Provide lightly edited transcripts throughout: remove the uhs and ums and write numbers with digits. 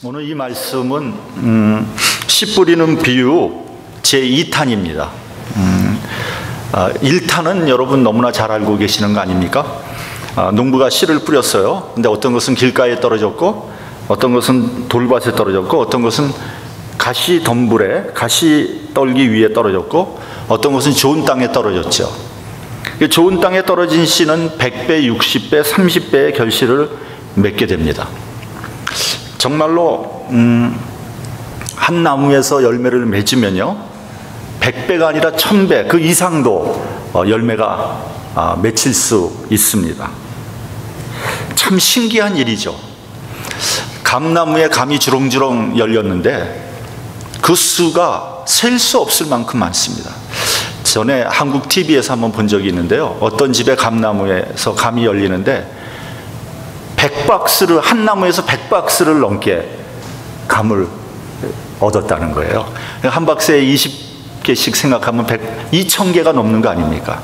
오늘 이 말씀은 씨 뿌리는 비유 제2탄입니다. 1탄은 여러분 너무나 잘 알고 계시는 거 아닙니까? 농부가 씨를 뿌렸어요. 근데 어떤 것은 길가에 떨어졌고, 어떤 것은 돌밭에 떨어졌고, 어떤 것은 가시 덤불에, 가시 떨기 위에 떨어졌고, 어떤 것은 좋은 땅에 떨어졌죠. 좋은 땅에 떨어진 씨는 100배, 60배, 30배의 결실을 맺게 됩니다. 정말로 한 나무에서 열매를 맺으면요, 100배가 아니라 1000배 그 이상도 열매가 맺힐 수 있습니다. 참 신기한 일이죠. 감나무에 감이 주렁주렁 열렸는데 그 수가 셀 수 없을 만큼 많습니다. 전에 한국 TV에서 한번 본 적이 있는데요, 어떤 집에 감나무에서 감이 열리는데 100박스를, 한 나무에서 100박스를 넘게 감을 얻었다는 거예요. 한 박스에 20개씩 생각하면 2000개가 넘는 거 아닙니까?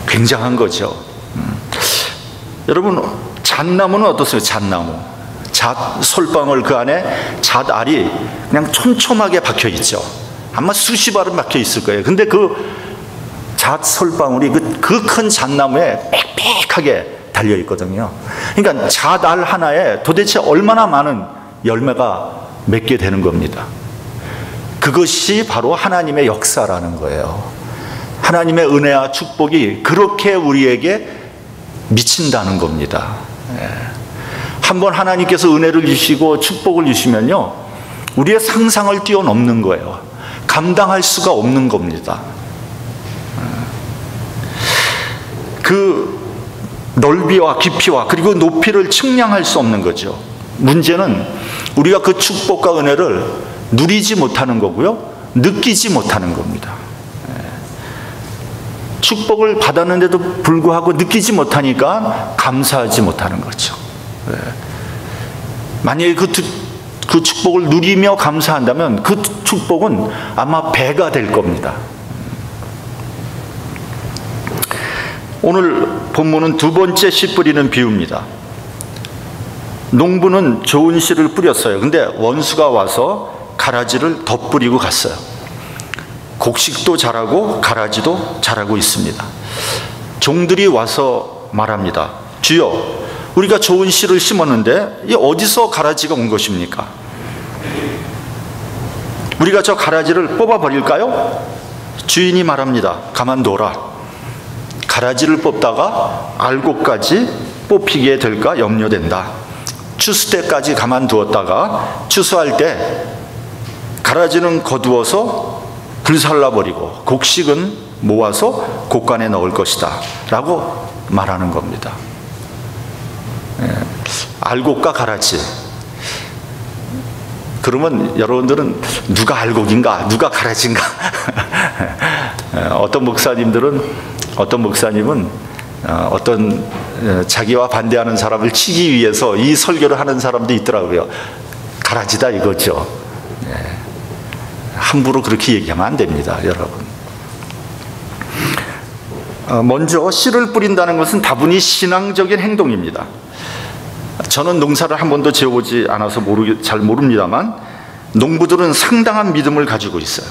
굉장한 거죠. 여러분, 잣나무는 어떻습니까? 잣나무, 잣 솔방울, 그 안에 잣알이 그냥 촘촘하게 박혀 있죠. 아마 수십 알은 박혀 있을 거예요. 근데 그 잣 솔방울이 그 큰 잣나무에 빽빽하게 달려 있거든요. 그러니까 잣알 하나에 도대체 얼마나 많은 열매가 맺게 되는 겁니다. 그것이 바로 하나님의 역사라는 거예요. 하나님의 은혜와 축복이 그렇게 우리에게 미친다는 겁니다. 한번 하나님께서 은혜를 주시고 축복을 주시면요, 우리의 상상을 뛰어넘는 거예요. 감당할 수가 없는 겁니다. 그 넓이와 깊이와 그리고 높이를 측량할 수 없는 거죠. 문제는 우리가 그 축복과 은혜를 누리지 못하는 거고요, 느끼지 못하는 겁니다. 축복을 받았는데도 불구하고 느끼지 못하니까 감사하지 못하는 거죠. 만약에 그 축복을 누리며 감사한다면 그 축복은 아마 배가 될 겁니다. 오늘 본문은 두 번째 씨 뿌리는 비유입니다. 농부는 좋은 씨를 뿌렸어요. 근데 원수가 와서 가라지를 덧뿌리고 갔어요. 곡식도 자라고 가라지도 자라고 있습니다. 종들이 와서 말합니다. 주여, 우리가 좋은 씨를 심었는데 이 어디서 가라지가 온 것입니까? 우리가 저 가라지를 뽑아버릴까요? 주인이 말합니다. 가만둬라. 가라지를 뽑다가 알곡까지 뽑히게 될까 염려된다. 추수 때까지 가만두었다가 추수할 때 가라지는 거두어서 불살라버리고 곡식은 모아서 곡간에 넣을 것이다 라고 말하는 겁니다. 알곡과 가라지, 그러면 여러분들은 누가 알곡인가 누가 가라지인가 어떤 목사님은 자기와 반대하는 사람을 치기 위해서 이 설교를 하는 사람도 있더라고요. 가라지다 이거죠. 함부로 그렇게 얘기하면 안 됩니다, 여러분. 먼저 씨를 뿌린다는 것은 다분히 신앙적인 행동입니다. 저는 농사를 한 번도 지어보지 않아서 잘 모릅니다만 농부들은 상당한 믿음을 가지고 있어요.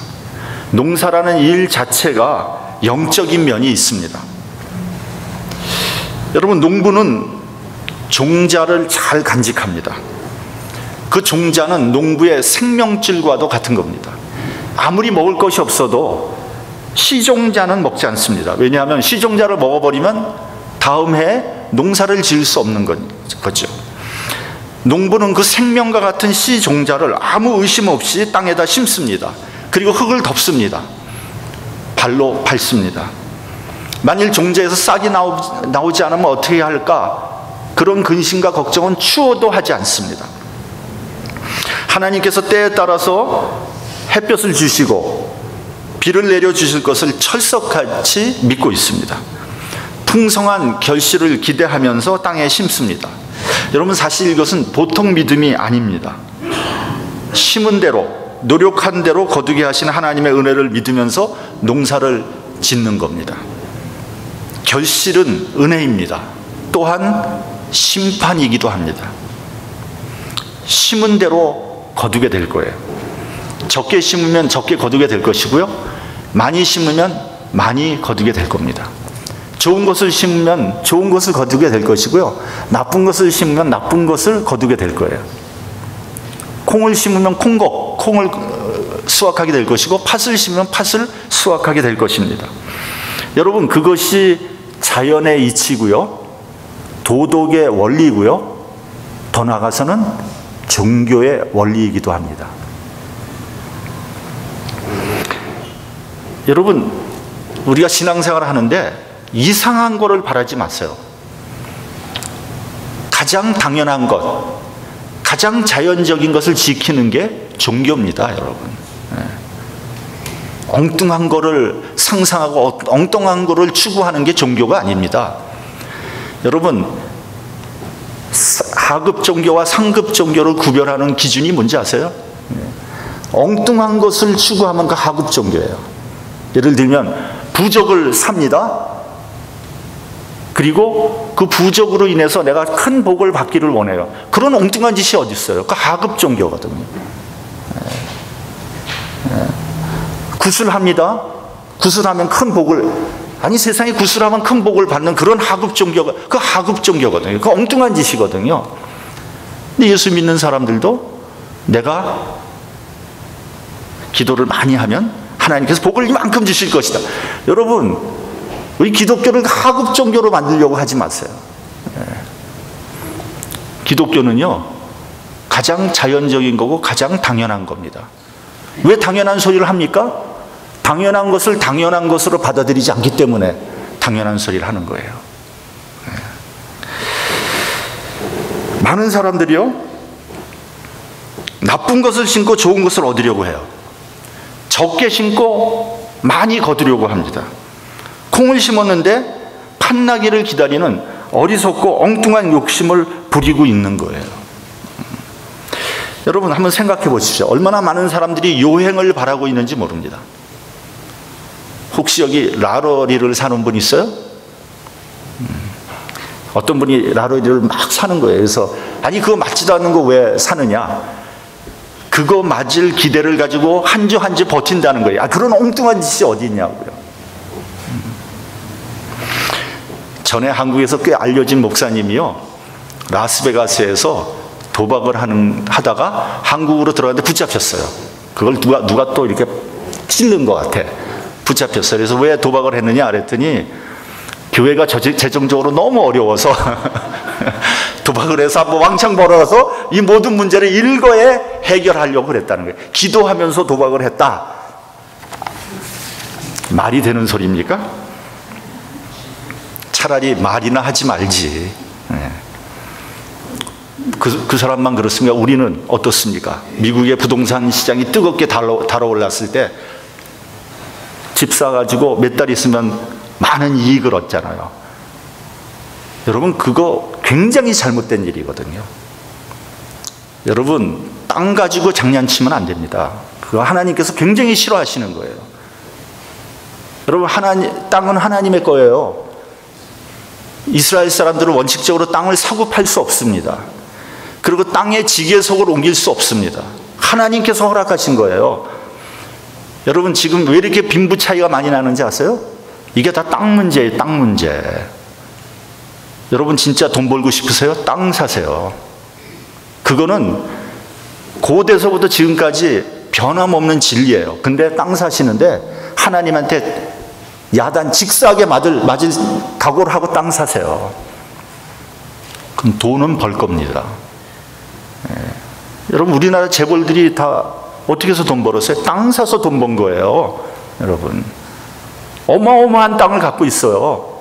농사라는 일 자체가 영적인 면이 있습니다. 여러분, 농부는 종자를 잘 간직합니다. 그 종자는 농부의 생명줄과도 같은 겁니다. 아무리 먹을 것이 없어도 씨종자는 먹지 않습니다. 왜냐하면 씨종자를 먹어버리면 다음 해에 농사를 지을 수 없는 거죠. 농부는 그 생명과 같은 씨종자를 아무 의심 없이 땅에다 심습니다. 그리고 흙을 덮습니다. 발로 밟습니다. 만일 종자에서 싹이 나오지 않으면 어떻게 할까? 그런 근심과 걱정은 추워도 하지 않습니다. 하나님께서 때에 따라서 햇볕을 주시고 비를 내려주실 것을 철석같이 믿고 있습니다. 풍성한 결실을 기대하면서 땅에 심습니다. 여러분, 사실 이것은 보통 믿음이 아닙니다. 심은 대로, 노력한 대로 거두게 하시는 하나님의 은혜를 믿으면서 농사를 짓는 겁니다. 결실은 은혜입니다. 또한 심판이기도 합니다. 심은 대로 거두게 될 거예요. 적게 심으면 적게 거두게 될 것이고요, 많이 심으면 많이 거두게 될 겁니다. 좋은 것을 심으면 좋은 것을 거두게 될 것이고요, 나쁜 것을 심으면 나쁜 것을 거두게 될 거예요. 콩을 심으면 콩을 수확하게 될 것이고, 팥을 심으면 팥을 수확하게 될 것입니다. 여러분, 그것이 자연의 이치고요, 도덕의 원리고요, 더 나아가서는 종교의 원리이기도 합니다. 여러분, 우리가 신앙생활을 하는데 이상한 거를 바라지 마세요. 가장 당연한 것, 가장 자연적인 것을 지키는 게 종교입니다, 여러분. 엉뚱한 거를 상상하고 엉뚱한 거를 추구하는 게 종교가 아닙니다. 여러분, 하급 종교와 상급 종교를 구별하는 기준이 뭔지 아세요? 엉뚱한 것을 추구하면 그 하급 종교예요. 예를 들면 부적을 삽니다. 그리고 그 부적으로 인해서 내가 큰 복을 받기를 원해요. 그런 엉뚱한 짓이 어디 있어요? 그 하급 종교거든요. 구슬합니다. 구슬하면 큰 복을, 아니 세상에 구슬하면 큰 복을 받는 그런 하급 종교가, 그 하급 종교거든요. 그 엉뚱한 짓이거든요. 근데 예수 믿는 사람들도 내가 기도를 많이 하면 하나님께서 복을 이만큼 주실 것이다. 여러분, 우리 기독교를 하급 종교로 만들려고 하지 마세요. 기독교는요, 가장 자연적인 거고 가장 당연한 겁니다. 왜 당연한 소리를 합니까? 당연한 것을 당연한 것으로 받아들이지 않기 때문에 당연한 소리를 하는 거예요. 많은 사람들이요, 나쁜 것을 심고 좋은 것을 얻으려고 해요. 적게 심고 많이 거두려고 합니다. 콩을 심었는데 팥나기를 기다리는 어리석고 엉뚱한 욕심을 부리고 있는 거예요. 여러분, 한번 생각해 보십시오. 얼마나 많은 사람들이 요행을 바라고 있는지 모릅니다. 혹시 여기 라러리를 사는 분 있어요? 어떤 분이 라러리를 막 사는 거예요. 그래서 아니 그거 맞지도 않는 거 왜 사느냐, 그거 맞을 기대를 가지고 한 주 한 주 버틴다는 거예요. 그런 엉뚱한 짓이 어디 있냐고요. 전에 한국에서 꽤 알려진 목사님이요, 라스베가스에서 도박을 하다가 한국으로 들어갔는데 붙잡혔어요. 그걸 누가 또 이렇게 찔른 것 같아. 붙잡혔어요. 그래서 왜 도박을 했느냐 그랬더니 교회가 재정적으로 너무 어려워서 도박을 해서 한번 왕창 벌어서 이 모든 문제를 일거에 해결하려고 그랬다는 거예요. 기도하면서 도박을 했다. 말이 되는 소리입니까? 차라리 말이나 하지 말지. 그 사람만 그렇습니까? 우리는 어떻습니까? 미국의 부동산 시장이 뜨겁게 달아올랐을 때 집 사가지고 몇 달 있으면 많은 이익을 얻잖아요. 여러분, 그거 굉장히 잘못된 일이거든요. 여러분, 땅 가지고 장난치면 안 됩니다. 그거 하나님께서 굉장히 싫어하시는 거예요. 여러분, 땅은 하나님의 거예요. 이스라엘 사람들은 원칙적으로 땅을 사고 팔 수 없습니다. 그리고 땅에 지계석을 옮길 수 없습니다. 하나님께서 허락하신 거예요. 여러분, 지금 왜 이렇게 빈부 차이가 많이 나는지 아세요? 이게 다 땅 문제예요. 땅 문제. 여러분, 진짜 돈 벌고 싶으세요? 땅 사세요. 그거는 고대서부터 지금까지 변함없는 진리예요. 근데 땅 사시는데 하나님한테 야단 직사하게 맞을 각오를 하고 땅 사세요. 그럼 돈은 벌 겁니다. 여러분, 우리나라 재벌들이 다 어떻게 해서 돈 벌었어요? 땅 사서 돈 번 거예요. 여러분, 어마어마한 땅을 갖고 있어요.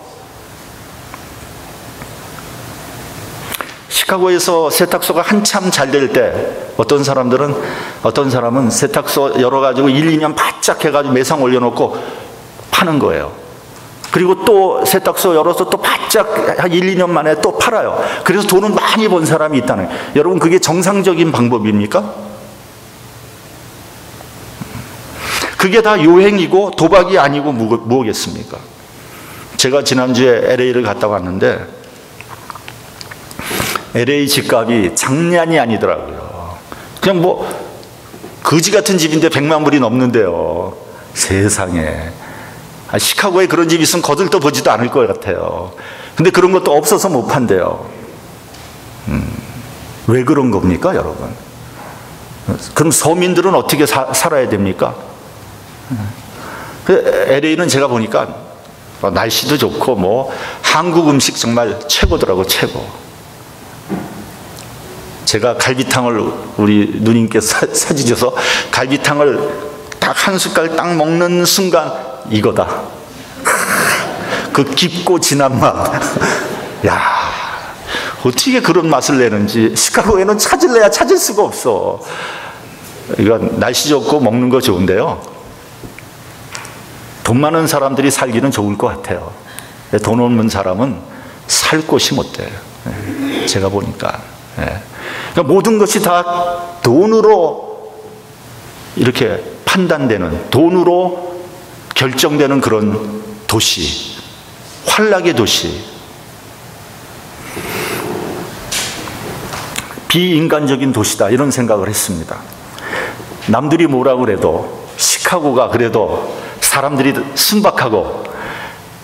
시카고에서 세탁소가 한참 잘 될 때 어떤 사람은 세탁소 열어가지고 1, 2년 바짝 해가지고 매상 올려놓고 파는 거예요. 그리고 또 세탁소 열어서 또 바짝 한 1, 2년 만에 또 팔아요. 그래서 돈을 많이 번 사람이 있다는 거예요. 여러분, 그게 정상적인 방법입니까? 그게 다 요행이고 도박이 아니고 뭐겠습니까? 제가 지난주에 LA를 갔다 왔는데 LA 집값이 장난이 아니더라고요. 그냥 뭐 거지 같은 집인데 100만 불이 넘는데요. 세상에. 시카고에 그런 집이 있으면 거들떠 보지도 않을 것 같아요. 근데 그런 것도 없어서 못 판대요. 왜 그런 겁니까, 여러분? 그럼 서민들은 어떻게 살아야 됩니까? LA는 제가 보니까 날씨도 좋고 뭐 한국 음식 정말 최고더라고, 최고. 제가 갈비탕을 우리 누님께서 사주셔서 갈비탕을 딱 한 숟갈 딱 먹는 순간 이거다. 그 깊고 진한 맛. 야, 어떻게 그런 맛을 내는지 시카고에는 찾을래야 찾을 수가 없어. 이건 날씨 좋고 먹는 거 좋은데요, 돈 많은 사람들이 살기는 좋을 것 같아요. 돈 없는 사람은 살 곳이 못 돼요. 제가 보니까. 그러니까 모든 것이 다 돈으로 이렇게 판단되는, 돈으로 결정되는 그런 도시, 환락의 도시, 비인간적인 도시다, 이런 생각을 했습니다. 남들이 뭐라고 그래도 시카고가 그래도 사람들이 순박하고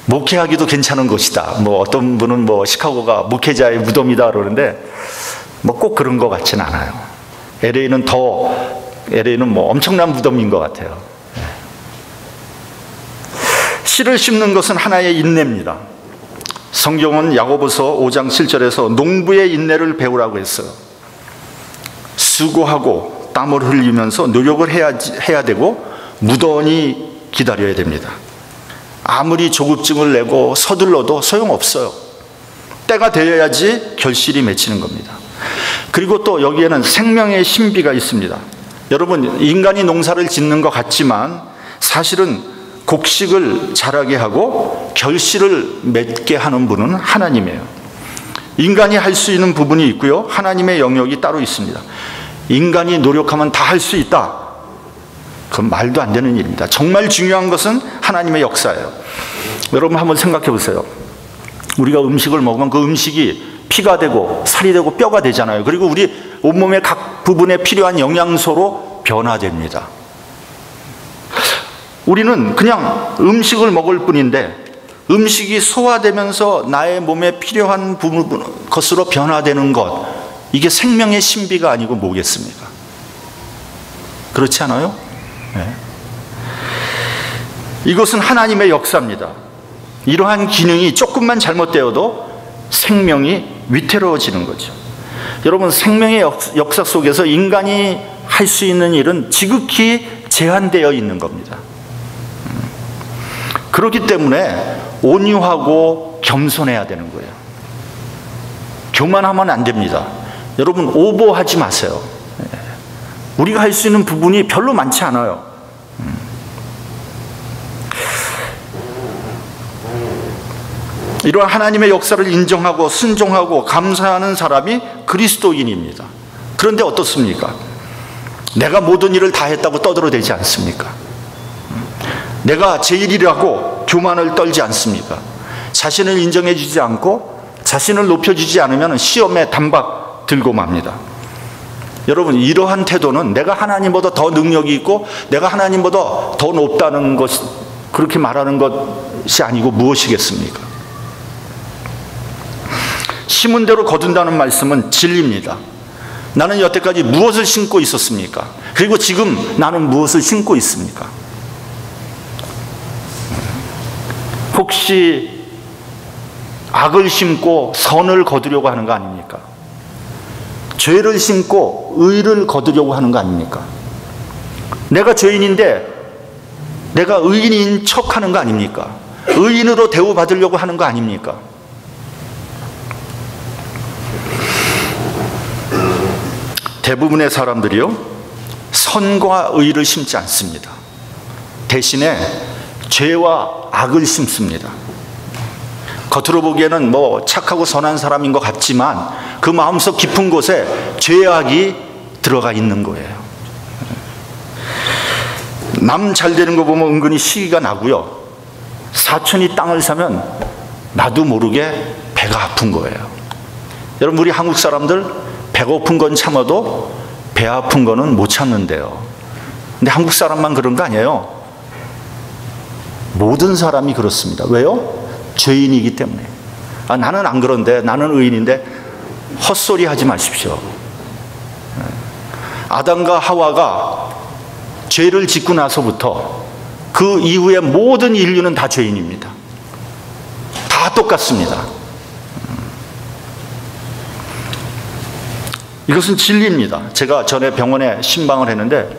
목회하기도 괜찮은 곳이다. 뭐 어떤 분은 뭐 시카고가 목회자의 무덤이다 그러는데 뭐 꼭 그런 것 같지는 않아요. LA는 뭐 엄청난 무덤인 것 같아요. 씨를 심는 것은 하나의 인내입니다. 성경은 야고보서 5장 7절에서 농부의 인내를 배우라고 했어요. 수고하고 땀을 흘리면서 노력을 해야 되고 무던히 기다려야 됩니다. 아무리 조급증을 내고 서둘러도 소용없어요. 때가 되어야지 결실이 맺히는 겁니다. 그리고 또 여기에는 생명의 신비가 있습니다. 여러분, 인간이 농사를 짓는 것 같지만 사실은 곡식을 자라게 하고 결실을 맺게 하는 분은 하나님이에요. 인간이 할 수 있는 부분이 있고요, 하나님의 영역이 따로 있습니다. 인간이 노력하면 다 할 수 있다, 그건 말도 안 되는 일입니다. 정말 중요한 것은 하나님의 역사예요. 여러분 한번 생각해 보세요. 우리가 음식을 먹으면 그 음식이 피가 되고 살이 되고 뼈가 되잖아요. 그리고 우리 온몸의 각 부분에 필요한 영양소로 변화됩니다. 우리는 그냥 음식을 먹을 뿐인데 음식이 소화되면서 나의 몸에 필요한 것으로 변화되는 것, 이게 생명의 신비가 아니고 뭐겠습니까? 그렇지 않아요? 네. 이것은 하나님의 역사입니다. 이러한 기능이 조금만 잘못되어도 생명이 위태로워지는 거죠. 여러분, 생명의 역사 속에서 인간이 할 수 있는 일은 지극히 제한되어 있는 겁니다. 그렇기 때문에 온유하고 겸손해야 되는 거예요. 교만하면 안 됩니다. 여러분, 오버하지 마세요. 우리가 할 수 있는 부분이 별로 많지 않아요. 이러한 하나님의 역사를 인정하고 순종하고 감사하는 사람이 그리스도인입니다. 그런데 어떻습니까? 내가 모든 일을 다 했다고 떠들어대지 않습니까? 내가 제일이라고 교만을 떨지 않습니까? 자신을 인정해 주지 않고 자신을 높여주지 않으면 시험에 단박 들고 맙니다. 여러분, 이러한 태도는 내가 하나님보다 더 능력이 있고 내가 하나님보다 더 높다는 것, 그렇게 말하는 것이 아니고 무엇이겠습니까? 심은 대로 거둔다는 말씀은 진리입니다. 나는 여태까지 무엇을 심고 있었습니까? 그리고 지금 나는 무엇을 심고 있습니까? 혹시 악을 심고 선을 거두려고 하는 거 아닙니까? 죄를 심고 의를 거두려고 하는 거 아닙니까? 내가 죄인인데 내가 의인인 척 하는 거 아닙니까? 의인으로 대우받으려고 하는 거 아닙니까? 대부분의 사람들이요, 선과 의를 심지 않습니다. 대신에 죄와 악을 심습니다. 겉으로 보기에는 뭐 착하고 선한 사람인 것 같지만 그 마음속 깊은 곳에 죄악이 들어가 있는 거예요. 남 잘 되는 거 보면 은근히 시기가 나고요, 사촌이 땅을 사면 나도 모르게 배가 아픈 거예요. 여러분, 우리 한국 사람들 배고픈 건 참아도 배 아픈 거는 못 참는데요. 근데 한국 사람만 그런 거 아니에요. 모든 사람이 그렇습니다. 왜요? 죄인이기 때문에. 나는 안 그런데, 나는 의인인데, 헛소리 하지 마십시오. 아담과 하와가 죄를 짓고 나서부터 그 이후에 모든 인류는 다 죄인입니다. 다 똑같습니다. 이것은 진리입니다. 제가 전에 병원에 신방을 했는데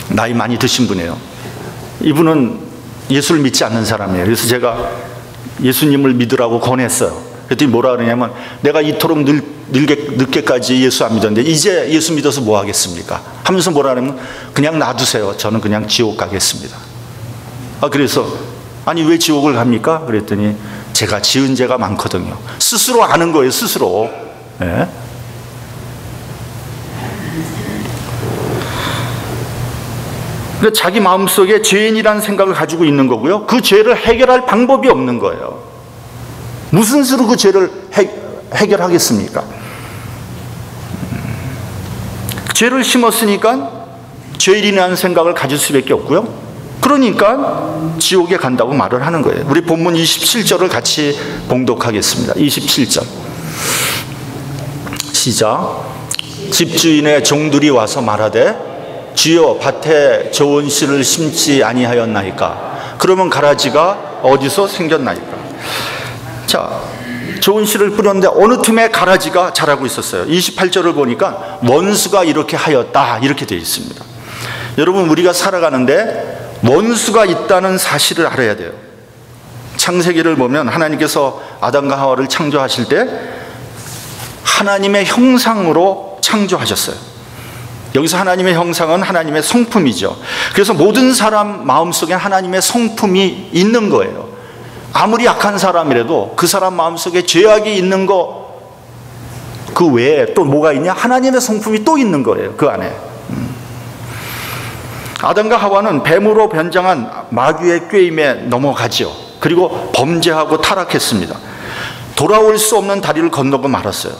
나이 많이 드신 분이에요. 이분은 예수를 믿지 않는 사람이에요. 그래서 제가 예수님을 믿으라고 권했어요. 그랬더니 뭐라 그러냐면, 내가 이토록 늦게까지 예수 안 믿었는데 이제 예수 믿어서 뭐 하겠습니까? 하면서 뭐라 그러면, 그냥 놔두세요. 저는 그냥 지옥 가겠습니다. 그래서 아니 왜 지옥을 갑니까? 그랬더니 제가 지은 죄가 많거든요. 스스로 아는 거예요. 스스로. 네. 그러니까 자기 마음속에 죄인이라는 생각을 가지고 있는 거고요. 그 죄를 해결할 방법이 없는 거예요. 무슨 수로 그 죄를 해결하겠습니까? 죄를 심었으니까 죄인이라는 생각을 가질 수밖에 없고요. 그러니까 지옥에 간다고 말을 하는 거예요. 우리 본문 27절을 같이 봉독하겠습니다. 27절 시작. 집주인의 종들이 와서 말하되 주여 밭에 좋은 씨를 심지 아니하였나이까? 그러면 가라지가 어디서 생겼나이까? 자, 좋은 씨를 뿌렸는데 어느 틈에 가라지가 자라고 있었어요. 28절을 보니까 원수가 이렇게 하였다 이렇게 되어 있습니다. 여러분, 우리가 살아가는데 원수가 있다는 사실을 알아야 돼요. 창세기를 보면 하나님께서 아담과 하와를 창조하실 때 하나님의 형상으로 창조하셨어요. 여기서 하나님의 형상은 하나님의 성품이죠. 그래서 모든 사람 마음속에 하나님의 성품이 있는 거예요. 아무리 약한 사람이라도 그 사람 마음속에 죄악이 있는 거 그 외에 또 뭐가 있냐? 하나님의 성품이 또 있는 거예요. 그 안에. 아담과 하와는 뱀으로 변장한 마귀의 꾀임에 넘어가죠. 그리고 범죄하고 타락했습니다. 돌아올 수 없는 다리를 건너고 말았어요.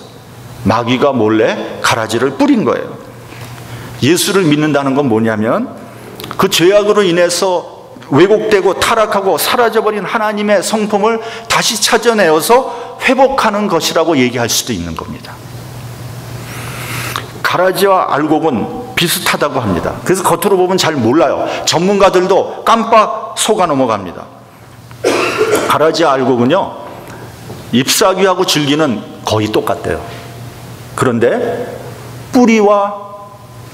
마귀가 몰래 가라지를 뿌린 거예요. 예수를 믿는다는 건 뭐냐면 그 죄악으로 인해서 왜곡되고 타락하고 사라져버린 하나님의 성품을 다시 찾아내어서 회복하는 것이라고 얘기할 수도 있는 겁니다. 가라지와 알곡은 비슷하다고 합니다. 그래서 겉으로 보면 잘 몰라요. 전문가들도 깜빡 속아 넘어갑니다. 가라지와 알곡은요, 잎사귀하고 줄기는 거의 똑같대요. 그런데 뿌리와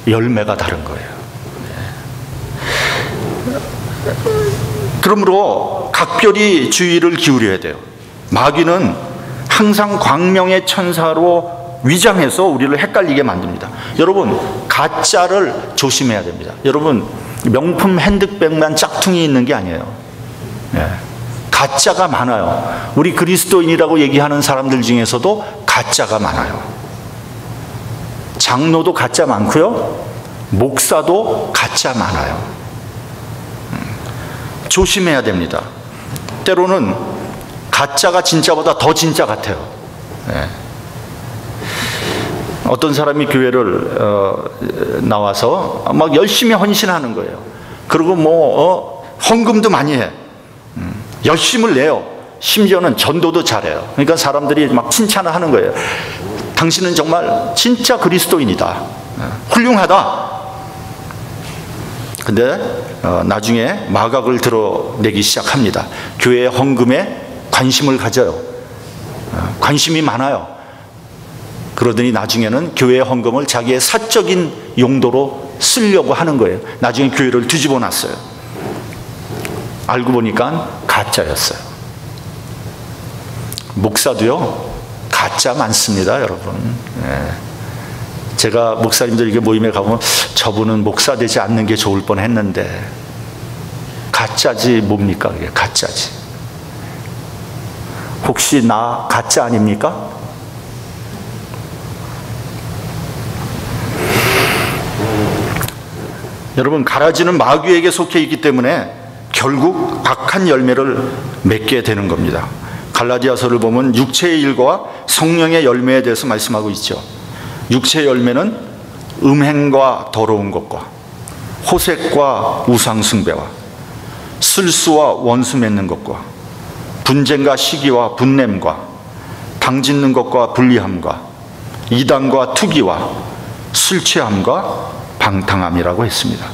열매가 다른 거예요. 그러므로 각별히 주의를 기울여야 돼요. 마귀는 항상 광명의 천사로 위장해서 우리를 헷갈리게 만듭니다. 여러분, 가짜를 조심해야 됩니다. 여러분, 명품 핸드백만 짝퉁이 있는 게 아니에요. 가짜가 많아요. 우리 그리스도인이라고 얘기하는 사람들 중에서도 가짜가 많아요. 장로도 가짜 많고요, 목사도 가짜 많아요. 조심해야 됩니다. 때로는 가짜가 진짜보다 더 진짜 같아요. 어떤 사람이 교회를 나와서 막 열심히 헌신하는 거예요. 그리고 헌금도 많이 해. 열심을 내요. 심지어는 전도도 잘해요. 그러니까 사람들이 막 칭찬을 하는 거예요. 당신은 정말 진짜 그리스도인이다. 훌륭하다. 근데 나중에 마각을 드러내기 시작합니다. 교회 헌금에 관심을 가져요. 관심이 많아요. 그러더니 나중에는 교회 헌금을 자기의 사적인 용도로 쓰려고 하는 거예요. 나중에 교회를 뒤집어 놨어요. 알고 보니까 가짜였어요. 목사도요, 가짜 많습니다, 여러분. 제가 목사님들 모임에 가보면 저분은 목사 되지 않는 게 좋을 뻔했는데 가짜지 뭡니까? 그게 가짜지. 혹시 나 가짜 아닙니까? 여러분, 가라지는 마귀에게 속해 있기 때문에 결국 악한 열매를 맺게 되는 겁니다. 갈라디아서를 보면 육체의 일과 성령의 열매에 대해서 말씀하고 있죠. 육체의 열매는 음행과 더러운 것과 호색과 우상숭배와 술수와 원수 맺는 것과 분쟁과 시기와 분냄과 당짓는 것과 불리함과 이단과 투기와 술취함과 방탕함이라고 했습니다.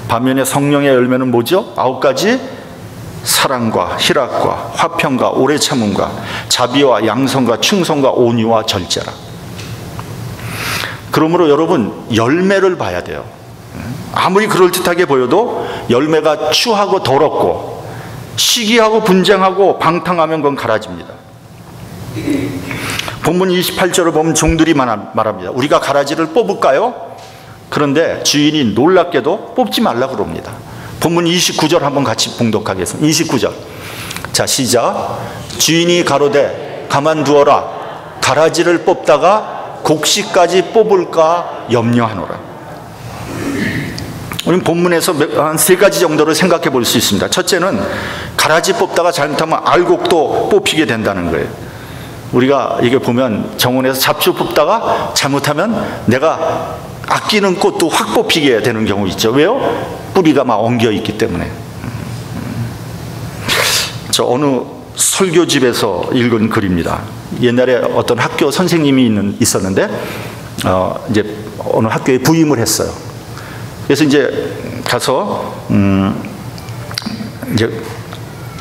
반면에 성령의 열매는 뭐죠? 9가지: 사랑과 희락과 화평과 오래 참음과 자비와 양성과 충성과 온유와 절제라. 그러므로 여러분, 열매를 봐야 돼요. 아무리 그럴듯하게 보여도 열매가 추하고 더럽고 시기하고 분쟁하고 방탕하면 그건 가라집니다. 본문 28절을 보면 종들이 말합니다. 우리가 가라지를 뽑을까요? 그런데 주인이 놀랍게도 뽑지 말라 그럽니다. 본문 29절 한번 같이 봉독하겠습니다. 29절. 자, 시작. 주인이 가로되 가만두어라. 가라지를 뽑다가 곡식까지 뽑을까 염려하노라. 우리는 본문에서 한 3가지 정도를 생각해 볼 수 있습니다. 첫째는 가라지 뽑다가 잘못하면 알곡도 뽑히게 된다는 거예요. 우리가 이게 보면 정원에서 잡초 뽑다가 잘못하면 내가 아끼는 꽃도 확 뽑히게 되는 경우 있죠. 왜요? 뿌리가 막 엉겨 있기 때문에. 저 어느 설교집에서 읽은 글입니다. 옛날에 어떤 학교 선생님이 있었는데 이제 어느 학교에 부임을 했어요. 그래서 이제 가서 이제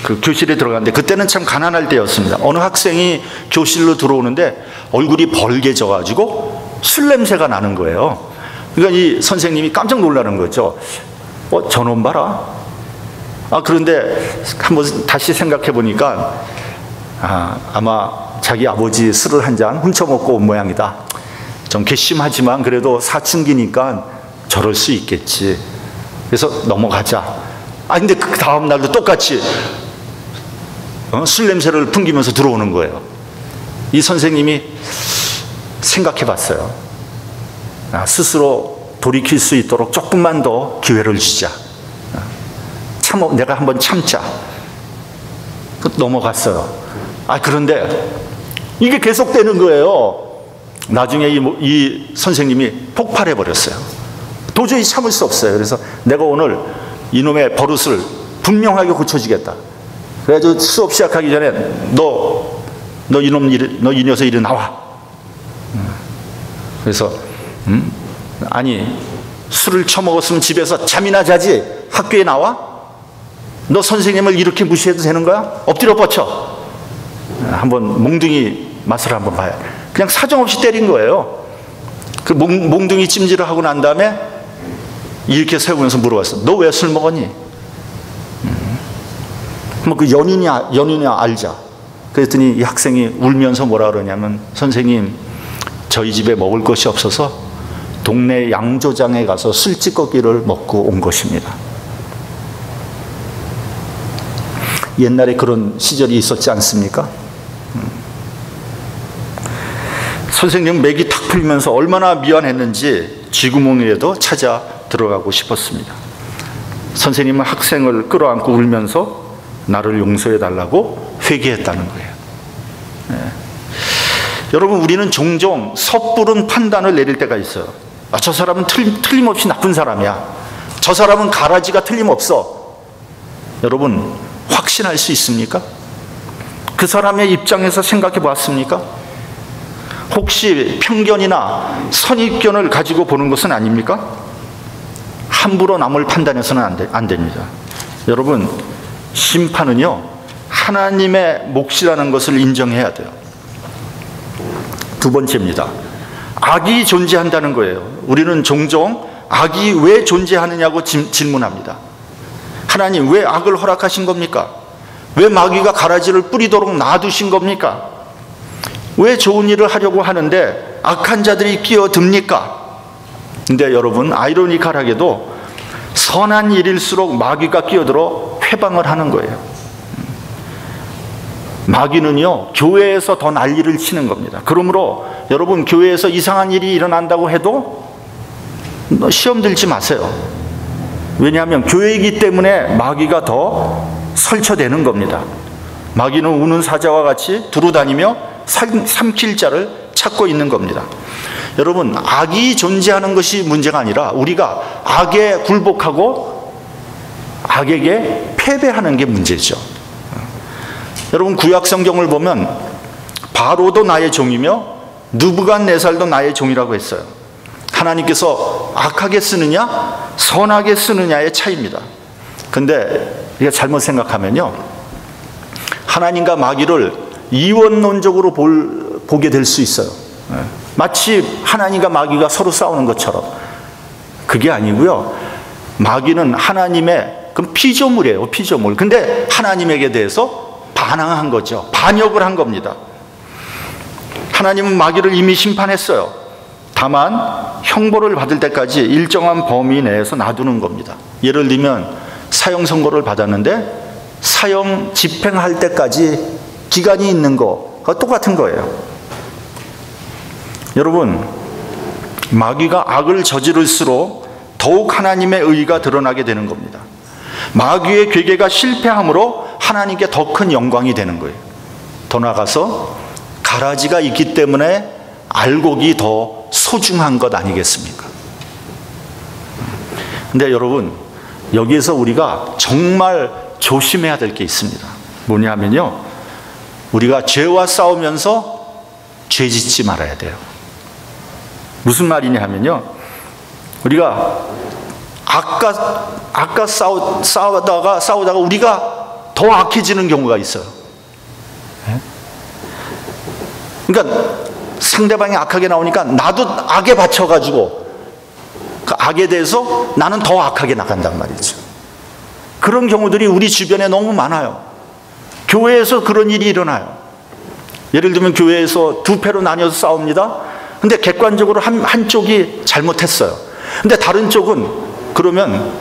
그 교실에 들어갔는데 그때는 참 가난할 때였습니다. 어느 학생이 교실로 들어오는데 얼굴이 벌개져 가지고 술 냄새가 나는 거예요. 그러니까 이 선생님이 깜짝 놀라는 거죠. 저놈 봐라. 그런데 한번 다시 생각해 보니까 아마 자기 아버지 술을 한 잔 훔쳐먹고 온 모양이다. 좀 괘씸하지만 그래도 사춘기니까 저럴 수 있겠지. 그래서 넘어가자. 근데 그 다음 날도 똑같이 술 냄새를 풍기면서 들어오는 거예요. 이 선생님이 생각해 봤어요. 스스로 돌이킬 수 있도록 조금만 더 기회를 주자. 내가 한번 참자. 넘어갔어요. 그런데 이게 계속되는 거예요. 나중에 이 선생님이 폭발해 버렸어요. 도저히 참을 수 없어요. 그래서 내가 오늘 이놈의 버릇을 분명하게 고쳐주겠다. 그래가지고 수업 시작하기 전에 너 이 녀석 이리 나와. 그래서 아니 술을 처먹었으면 집에서 잠이나 자지 학교에 나와? 너 선생님을 이렇게 무시해도 되는 거야? 엎드려 뻗쳐. 한번 몽둥이 맛을 한번 봐요. 그냥 사정없이 때린 거예요. 그 몽둥이 찜질을 하고 난 다음에 이렇게 세우면서 물어봤어. 너 왜 술 먹었니? 그 연인이야 알자. 그랬더니 이 학생이 울면서 뭐라 그러냐면, 선생님 저희 집에 먹을 것이 없어서 동네 양조장에 가서 술찌꺼기를 먹고 온 것입니다. 옛날에 그런 시절이 있었지 않습니까? 선생님 맥이 탁 풀리면서 얼마나 미안했는지 쥐구멍에도 찾아 들어가고 싶었습니다. 선생님은 학생을 끌어안고 울면서 나를 용서해 달라고 회개했다는 거예요. 여러분, 우리는 종종 섣부른 판단을 내릴 때가 있어요. 저 사람은 틀림없이 나쁜 사람이야. 저 사람은 가라지가 틀림없어. 여러분, 확신할 수 있습니까? 그 사람의 입장에서 생각해 보았습니까? 혹시 편견이나 선입견을 가지고 보는 것은 아닙니까? 함부로 남을 판단해서는 안 됩니다. 여러분, 심판은요, 하나님의 몫이라는 것을 인정해야 돼요. 두 번째입니다. 악이 존재한다는 거예요. 우리는 종종 악이 왜 존재하느냐고 질문합니다. 하나님, 왜 악을 허락하신 겁니까? 왜 마귀가 가라지를 뿌리도록 놔두신 겁니까? 왜 좋은 일을 하려고 하는데 악한 자들이 끼어듭니까? 근데 여러분, 아이러니컬하게도 선한 일일수록 마귀가 끼어들어 회방을 하는 거예요. 마귀는요, 교회에서 더 난리를 치는 겁니다. 그러므로 여러분, 교회에서 이상한 일이 일어난다고 해도 시험 들지 마세요. 왜냐하면 교회이기 때문에 마귀가 더 설쳐되는 겁니다. 마귀는 우는 사자와 같이 두루다니며 삼킬 자를 찾고 있는 겁니다. 여러분, 악이 존재하는 것이 문제가 아니라 우리가 악에 굴복하고 악에게 패배하는 게 문제죠. 여러분, 구약 성경을 보면 바로도 나의 종이며 느부갓네살도 나의 종이라고 했어요. 하나님께서 악하게 쓰느냐 선하게 쓰느냐의 차이입니다. 근데 우리가 잘못 생각하면요, 하나님과 마귀를 이원론적으로 보게 될 수 있어요. 마치 하나님과 마귀가 서로 싸우는 것처럼. 그게 아니고요, 마귀는 하나님의 그 피조물이에요. 피조물. 근데 하나님에게 대해서 반항한 거죠. 반역을 한 겁니다. 하나님은 마귀를 이미 심판했어요. 다만 형벌을 받을 때까지 일정한 범위 내에서 놔두는 겁니다. 예를 들면 사형 선고를 받았는데 사형 집행할 때까지 기간이 있는 거가 똑같은 거예요. 여러분, 마귀가 악을 저지를수록 더욱 하나님의 의가 드러나게 되는 겁니다. 마귀의 괴계가 실패함으로 하나님께 더 큰 영광이 되는 거예요. 더 나아가서 가라지가 있기 때문에 알곡이 더 소중한 것 아니겠습니까? 근데 여러분, 여기에서 우리가 정말 조심해야 될 게 있습니다. 뭐냐 하면요, 우리가 죄와 싸우면서 죄 짓지 말아야 돼요. 무슨 말이냐 하면요, 우리가 아까 싸우다가 우리가 더 악해지는 경우가 있어요. 그러니까 상대방이 악하게 나오니까 나도 악에 받쳐가지고 그 악에 대해서 나는 더 악하게 나간단 말이죠. 그런 경우들이 우리 주변에 너무 많아요. 교회에서 그런 일이 일어나요. 예를 들면 교회에서 두 패로 나뉘어서 싸웁니다. 근데 객관적으로 한쪽이 잘못했어요. 근데 다른 쪽은, 그러면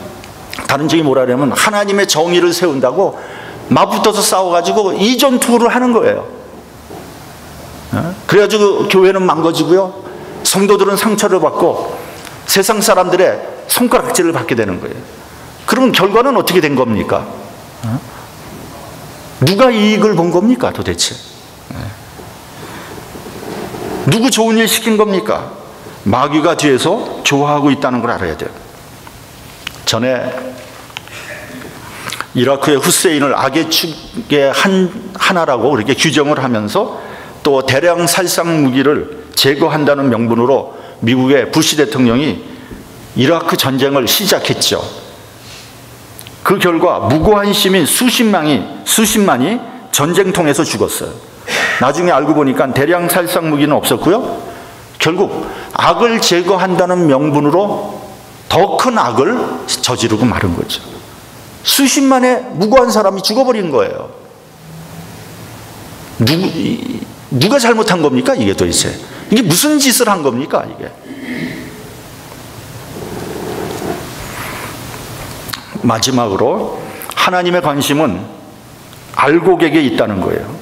다른 쪽이 뭐라 그러면 하나님의 정의를 세운다고 맞붙어서 싸워가지고 이전투를 하는 거예요. 그래가지고 교회는 망가지고요, 성도들은 상처를 받고 세상 사람들의 손가락질을 받게 되는 거예요. 그러면 결과는 어떻게 된 겁니까? 누가 이익을 본 겁니까 도대체? 누구 좋은 일 시킨 겁니까? 마귀가 뒤에서 좋아하고 있다는 걸 알아야 돼요. 전에 이라크의 후세인을 악의 축의 하나라고 그렇게 규정을 하면서 또 대량 살상 무기를 제거한다는 명분으로 미국의 부시 대통령이 이라크 전쟁을 시작했죠. 그 결과 무고한 시민 수십만이 전쟁통에서 죽었어요. 나중에 알고 보니까 대량 살상 무기는 없었고요, 결국 악을 제거한다는 명분으로 더 큰 악을 저지르고 마른 거죠. 수십만의 무고한 사람이 죽어버린 거예요. 누가 잘못한 겁니까 이게 도대체? 이게 무슨 짓을 한 겁니까 이게? 마지막으로 하나님의 관심은 알곡에게 있다는 거예요.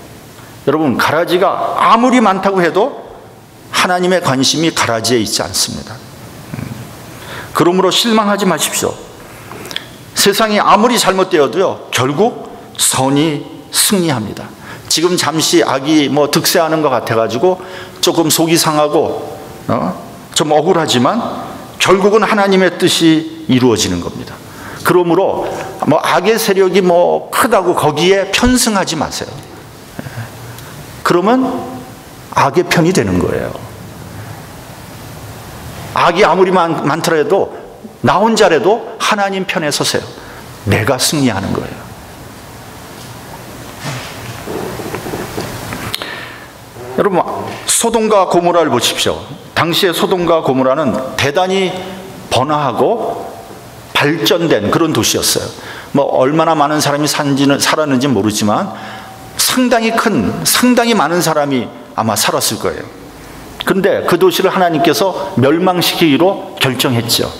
여러분, 가라지가 아무리 많다고 해도 하나님의 관심이 가라지에 있지 않습니다. 그러므로 실망하지 마십시오. 세상이 아무리 잘못되어도요, 결국 선이 승리합니다. 지금 잠시 악이 득세하는 것 같아가지고 조금 속이 상하고 좀 억울하지만 결국은 하나님의 뜻이 이루어지는 겁니다. 그러므로 악의 세력이 크다고 거기에 편승하지 마세요. 그러면 악의 편이 되는 거예요. 악이 아무리 많더라도 나 혼자라도 하나님 편에 서세요. 내가 승리하는 거예요. 여러분, 소돔과 고모라를 보십시오. 당시의 소돔과 고모라는 대단히 번화하고 발전된 그런 도시였어요. 얼마나 많은 사람이 살았는지 모르지만 상당히 많은 사람이 아마 살았을 거예요. 그런데 그 도시를 하나님께서 멸망시키기로 결정했죠.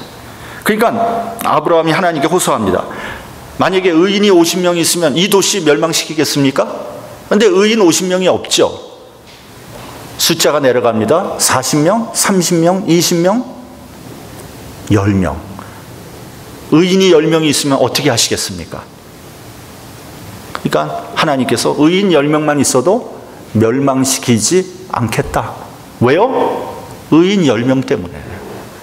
그러니까 아브라함이 하나님께 호소합니다. 만약에 의인이 50명이 있으면 이 도시 멸망시키겠습니까? 그런데 의인 50명이 없죠. 숫자가 내려갑니다. 40명, 30명, 20명, 10명. 의인이 10명이 있으면 어떻게 하시겠습니까? 그러니까 하나님께서 의인 10명만 있어도 멸망시키지 않겠다. 왜요? 의인 10명 때문에.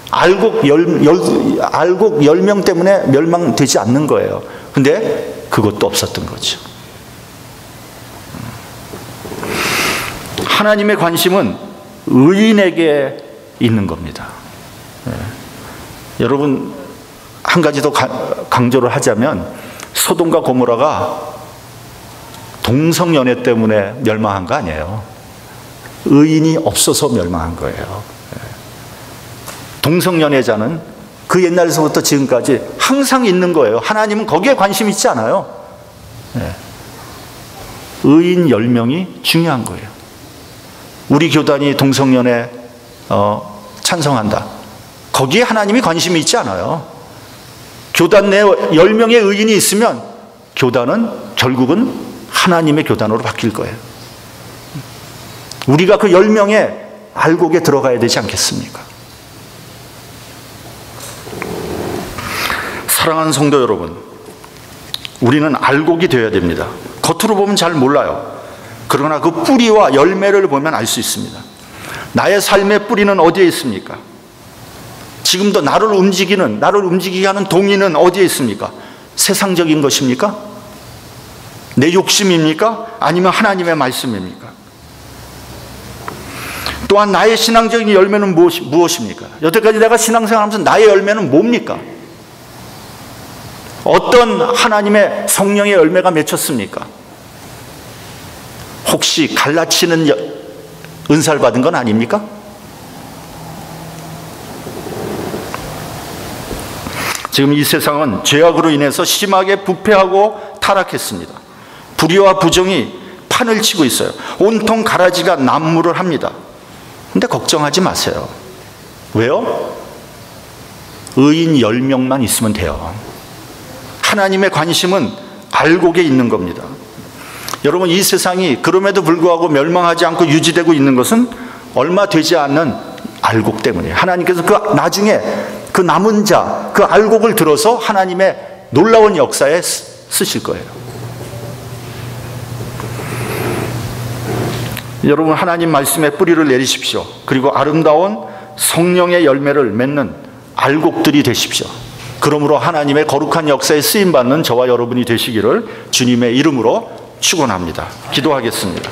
알곡 10명 때문에 멸망되지 않는 거예요. 근데 그것도 없었던 거죠. 하나님의 관심은 의인에게 있는 겁니다. 여러분, 한 가지 더 강조를 하자면 소돔과 고모라가 동성연애 때문에 멸망한 거 아니에요. 의인이 없어서 멸망한 거예요. 동성연애자는 그 옛날에서부터 지금까지 항상 있는 거예요. 하나님은 거기에 관심 있지 않아요. 의인 10명이 중요한 거예요. 우리 교단이 동성연애 찬성한다. 거기에 하나님이 관심이 있지 않아요. 교단 내에 10명의 의인이 있으면 교단은 결국은 하나님의 교단으로 바뀔 거예요. 우리가 그 10명의 알곡에 들어가야 되지 않겠습니까? 사랑하는 성도 여러분, 우리는 알곡이 되어야 됩니다. 겉으로 보면 잘 몰라요. 그러나 그 뿌리와 열매를 보면 알 수 있습니다. 나의 삶의 뿌리는 어디에 있습니까? 지금도 나를 움직이게 하는 동의는 어디에 있습니까? 세상적인 것입니까? 내 욕심입니까? 아니면 하나님의 말씀입니까? 또한 나의 신앙적인 열매는 무엇입니까? 여태까지 내가 신앙생활하면서 나의 열매는 뭡니까? 어떤 하나님의 성령의 열매가 맺혔습니까? 혹시 갈라치는 은사를 받은 건 아닙니까? 지금 이 세상은 죄악으로 인해서 심하게 부패하고 타락했습니다. 불의와 부정이 판을 치고 있어요. 온통 가라지가 난무를 합니다. 근데 걱정하지 마세요. 왜요? 의인 10명만 있으면 돼요. 하나님의 관심은 알곡에 있는 겁니다. 여러분, 이 세상이 그럼에도 불구하고 멸망하지 않고 유지되고 있는 것은 얼마 되지 않는 알곡 때문이에요. 하나님께서 그 나중에 그 남은 자, 그 알곡을 들어서 하나님의 놀라운 역사에 쓰실 거예요. 여러분, 하나님 말씀에 뿌리를 내리십시오. 그리고 아름다운 성령의 열매를 맺는 알곡들이 되십시오. 그러므로 하나님의 거룩한 역사에 쓰임받는 저와 여러분이 되시기를 주님의 이름으로 축원합니다. 기도하겠습니다.